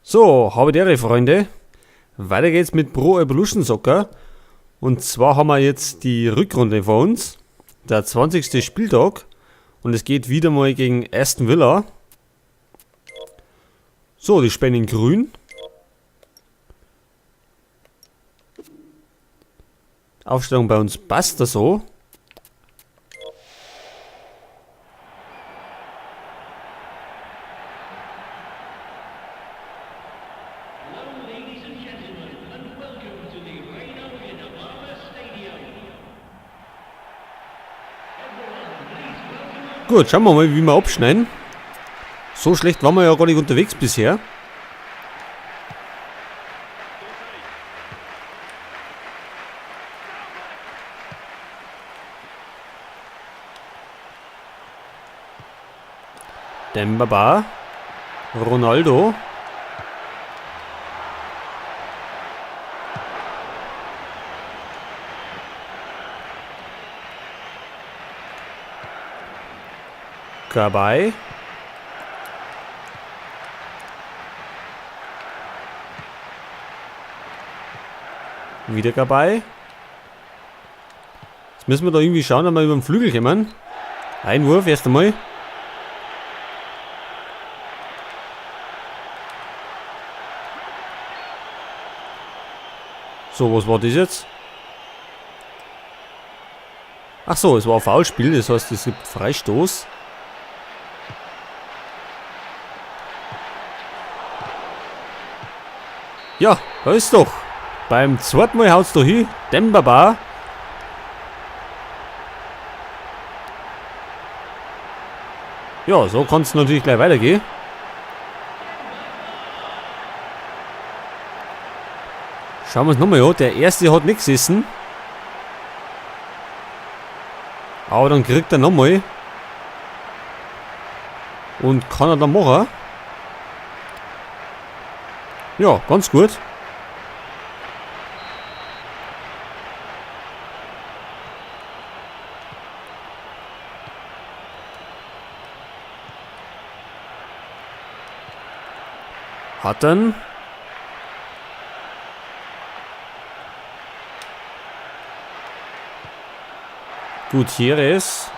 So, habe die Ehre, Freunde. Weiter geht's mit Pro Evolution Soccer. Und zwar haben wir jetzt die Rückrunde vor uns. Der 20. Spieltag. Und es geht wieder mal gegen Aston Villa. So, die spielen in grün. Aufstellung bei uns passt da so. Gut, schauen wir mal, wie wir abschneiden. So schlecht waren wir ja gar nicht unterwegs bisher. Dembaba. Ronaldo. Gabay. Wieder Gabay. Jetzt müssen wir da irgendwie schauen, ob wir über den Flügel kommen. Einwurf erst einmal. So, was war das jetzt? Ach so, es war ein Foulspiel, das heißt, es gibt Freistoß. Ja, da ist doch. Beim zweiten Mal haut's doch hin. Dembaba. Ja, so kann es natürlich gleich weitergehen. Schauen wir uns nochmal an. Der erste hat nicht gesessen. Aber dann kriegt er nochmal. Und kann er dann machen. Ja, ganz gut. Hatten. Gutierrez.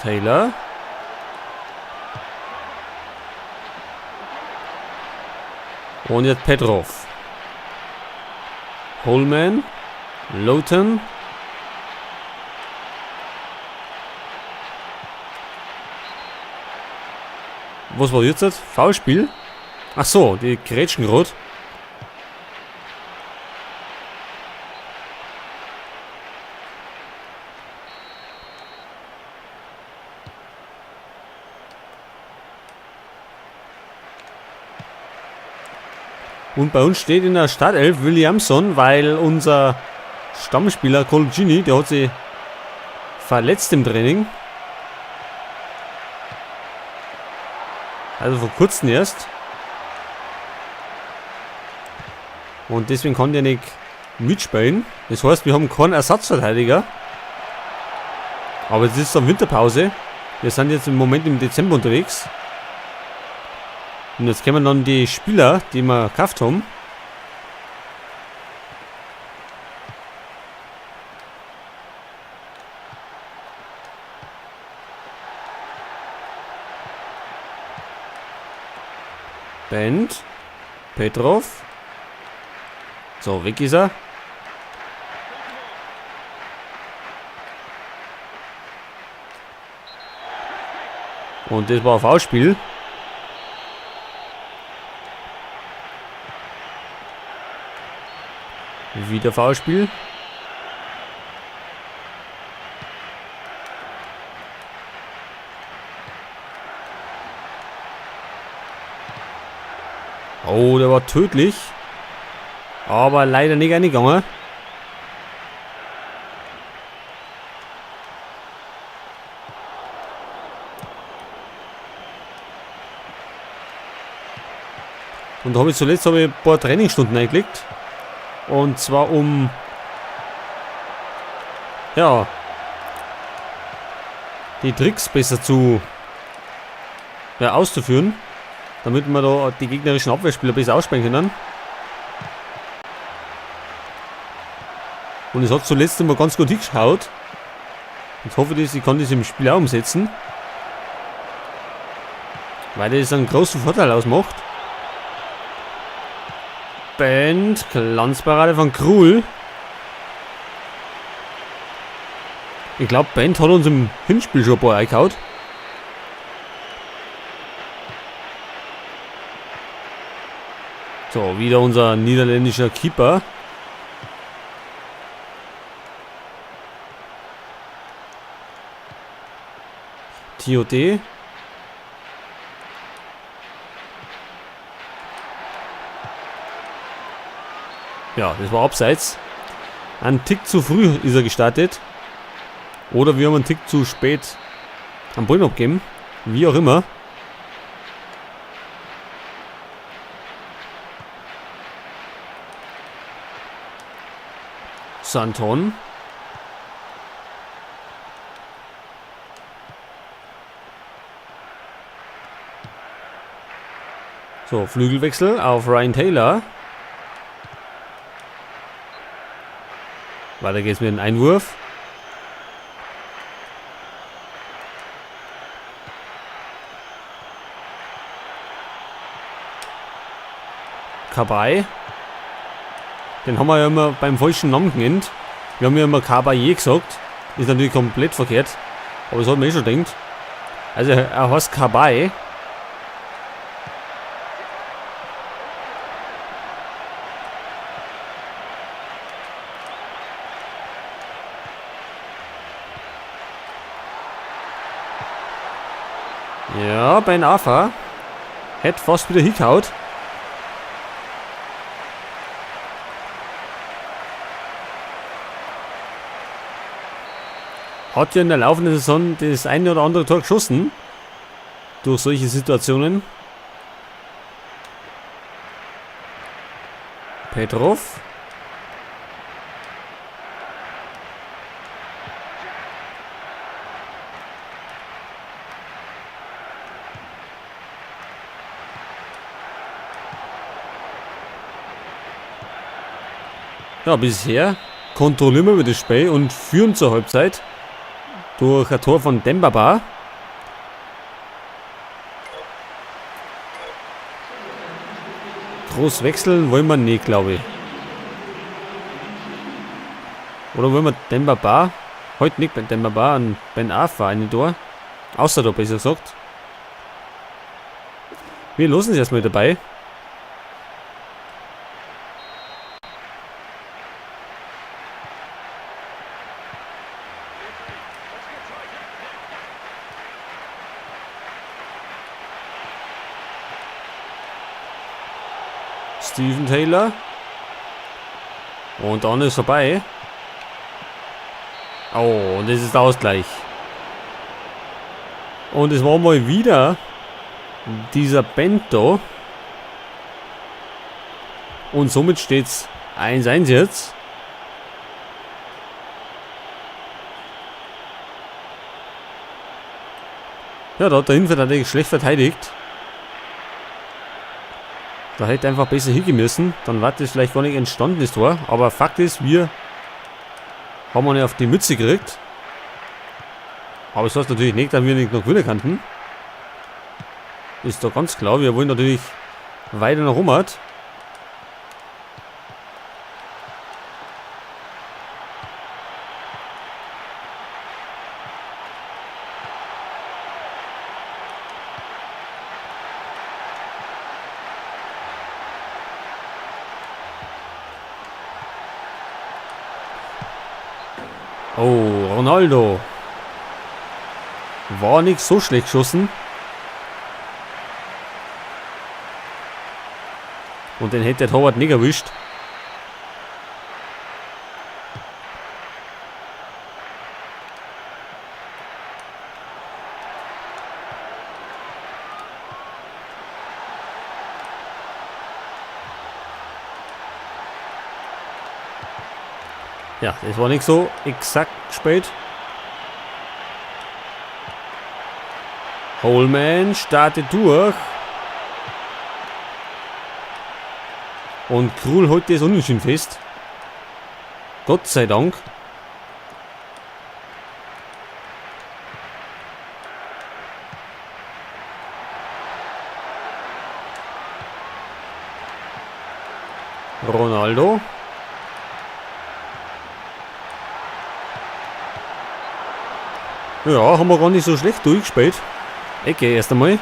Taylor. Und jetzt Petrov. Holman. Lowton. Was war jetzt das? Foulspiel? Ach so, die grätschen gerade. Und bei uns steht in der Startelf Williamson, weil unser Stammspieler Colgini, der hat sich verletzt im Training. Also vor kurzem erst. Und deswegen kann der nicht mitspielen. Das heißt, wir haben keinen Ersatzverteidiger. Aber es ist dann Winterpause. Wir sind jetzt im Moment im Dezember unterwegs. Und jetzt kommen dann die Spieler, die wir gekauft haben. Bent. Petrov. So, weg ist er. Und das war ein Foulspiel. Wieder Foulspiel. Oh, der war tödlich. Aber leider nicht reingegangen. Und da habe ich zuletzt ein paar Trainingsstunden eingelegt. Und zwar um ja, die Tricks besser auszuführen, damit wir da die gegnerischen Abwehrspieler besser aussprechen können. Und es hat zuletzt immer ganz gut hingeschaut. Ich hoffe, ich kann das im Spiel auch umsetzen. Weil das einen großen Vorteil ausmacht. Bent, Glanzparade von Krul. Ich glaube, Bent hat uns im Hinspiel schon ein paar eingehauen. So, wieder unser niederländischer Keeper. TOD. Ja, das war abseits. Ein Tick zu früh ist er gestartet. Oder wir haben einen Tick zu spät am Bullen abgegeben. Wie auch immer. Santon. So, Flügelwechsel auf Ryan Taylor. Weiter geht's mit dem Einwurf. Kabay. Den haben wir ja immer beim falschen Namen genannt. Wir haben ja immer Kabaye gesagt. Ist natürlich komplett verkehrt. Aber das hat man eh schon gedacht. Also er heißt Kabay. Ja, Ben Arfa. Hätte fast wieder hingehaut. Hat ja in der laufenden Saison das eine oder andere Tor geschossen. Durch solche Situationen. Petrov. Ja, bisher kontrollieren wir das Spiel und führen zur Halbzeit durch ein Tor von Dembaba. Groß wechseln wollen wir nicht, glaube ich. Oder wollen wir Dembaba? Heute nicht bei Dembaba und Ben Arfa eine Tor. Außer da besser gesagt. Wir losen sie erstmal dabei. Steven Taylor. Und dann ist vorbei. Oh, und das ist der Ausgleich. Und es war mal wieder dieser Bento. Und somit steht es 1-1 jetzt. Ja, da hat der Innenverteidiger schlecht verteidigt. Da hätte einfach besser hingehen müssen. Dann war das vielleicht gar nicht entstanden, das Tor. Aber Fakt ist, wir haben ihn auf die Mütze gekriegt. Aber das heißt natürlich nicht, dass wir nicht noch gewinnen könnten. Ist doch ganz klar. Wir wollen natürlich weiter nach oben. Oh, Ronaldo. War nicht so schlecht geschossen. Und den hätte der Torwart nicht erwischt. Ja, das war nicht so exakt gespielt. Holman startet durch. Und Krul holt das Unentschieden fest. Gott sei Dank. Ronaldo. Ja, haben wir gar nicht so schlecht durchgespielt. Ecke erst einmal.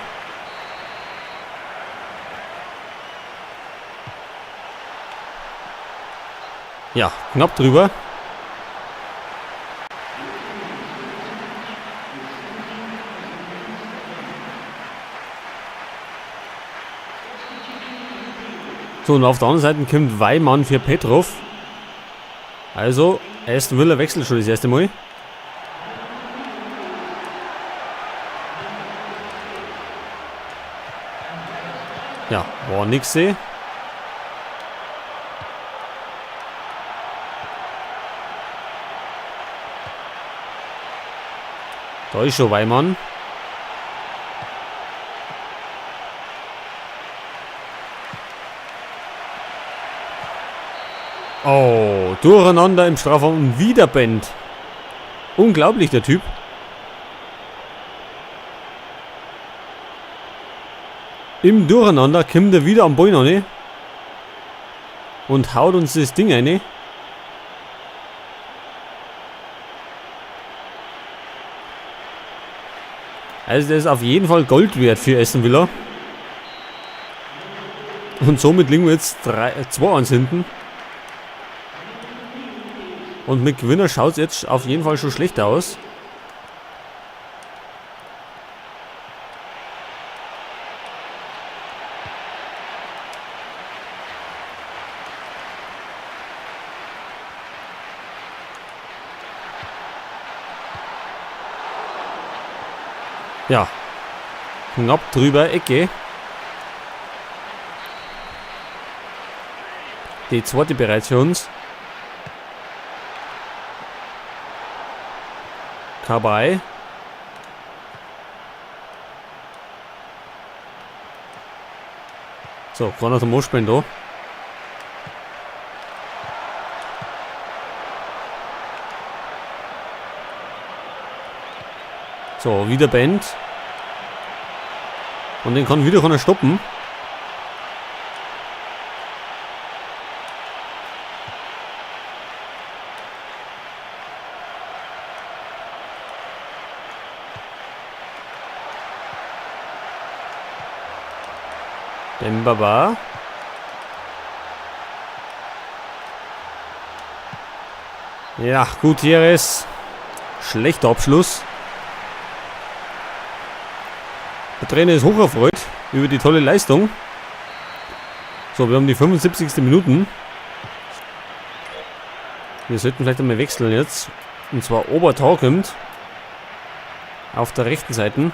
Ja, knapp drüber. So, und auf der anderen Seite kommt Weimann für Petrov. Also, Aston Villa wechselt schon das erste Mal. Ja, war nix seh. Da ist schon Weimann. Oh, durcheinander im Strafraum und wieder Bend. Unglaublich, der Typ. Im Durcheinander kommt er wieder am Ball rein und haut uns das Ding rein. Also das ist auf jeden Fall Gold wert für Aston Villa. Und somit liegen wir jetzt 2-1 hinten. Und mit Gewinner schaut es jetzt auf jeden Fall schon schlechter aus. Ja, knapp drüber, Ecke. Die zweite bereits für uns. Kabay. So, vorne zum Moschbein da. So, wieder Bend. Und den kann wieder keiner stoppen. Dembaba. Ja, Gutierrez. Schlechter Abschluss. Der Trainer ist hoch erfreut über die tolle Leistung. So, wir haben die 75. Minuten. Wir sollten vielleicht einmal wechseln jetzt. Und zwar Obertor kommt. Auf der rechten Seite.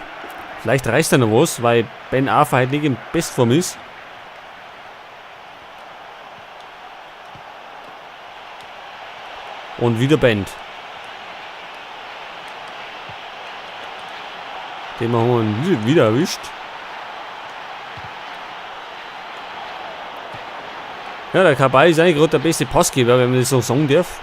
Vielleicht reißt er noch was, weil Ben Arfa halt nicht in Bestform ist. Und wieder Bend. Den haben wir wieder erwischt. Ja, der Kabay ist eigentlich gerade der beste Passgeber, wenn man das so sagen darf.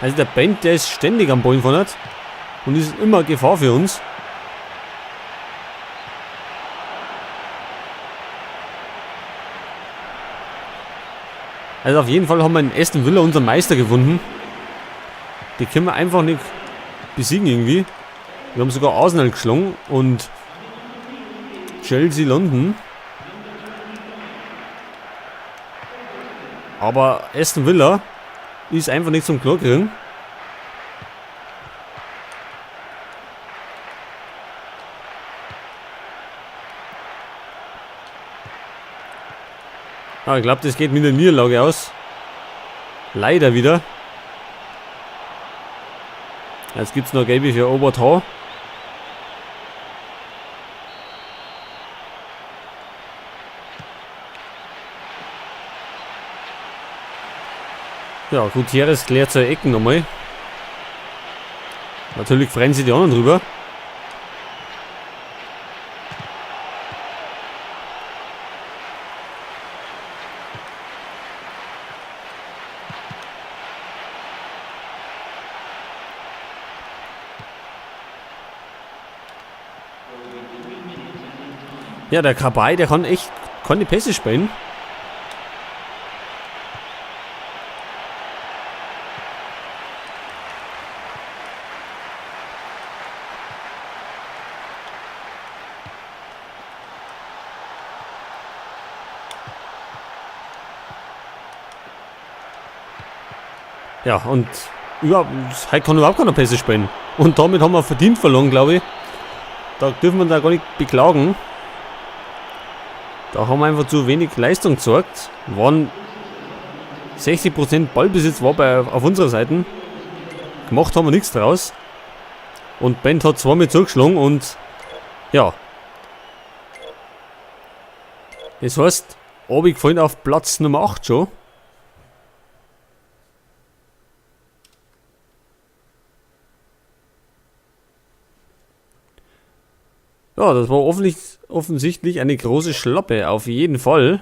Also der Bend, der ist ständig am Ball vorne und ist immer Gefahr für uns. Also auf jeden Fall haben wir in Aston Villa unseren Meister gefunden. Die können wir einfach nicht besiegen irgendwie. Wir haben sogar Arsenal geschlagen und Chelsea London. Aber Aston Villa ist einfach nicht zum Klar kriegen. Ah, ich glaube, das geht mit der Niederlage aus. Leider wieder. Jetzt gibt es noch Gelbe für Obertau. Ja, Gutierrez klärt zur Ecken nochmal. Natürlich freuen sich die anderen drüber. Ja, der Kabay, der kann echt die Pässe spielen. Ja, und heute kann überhaupt keine Pässe spielen. Und damit haben wir verdient verloren, glaube ich. Da dürfen wir da gar nicht beklagen. Da haben wir einfach zu wenig Leistung gezeigt. Waren 60% Ballbesitz war auf unserer Seite. Gemacht haben wir nichts draus. Und Bent hat zweimal zugeschlagen und ja. Das heißt, Abi gefallen auf Platz Nummer 8 schon. Ja, das war offensichtlich eine große Schlappe, auf jeden Fall.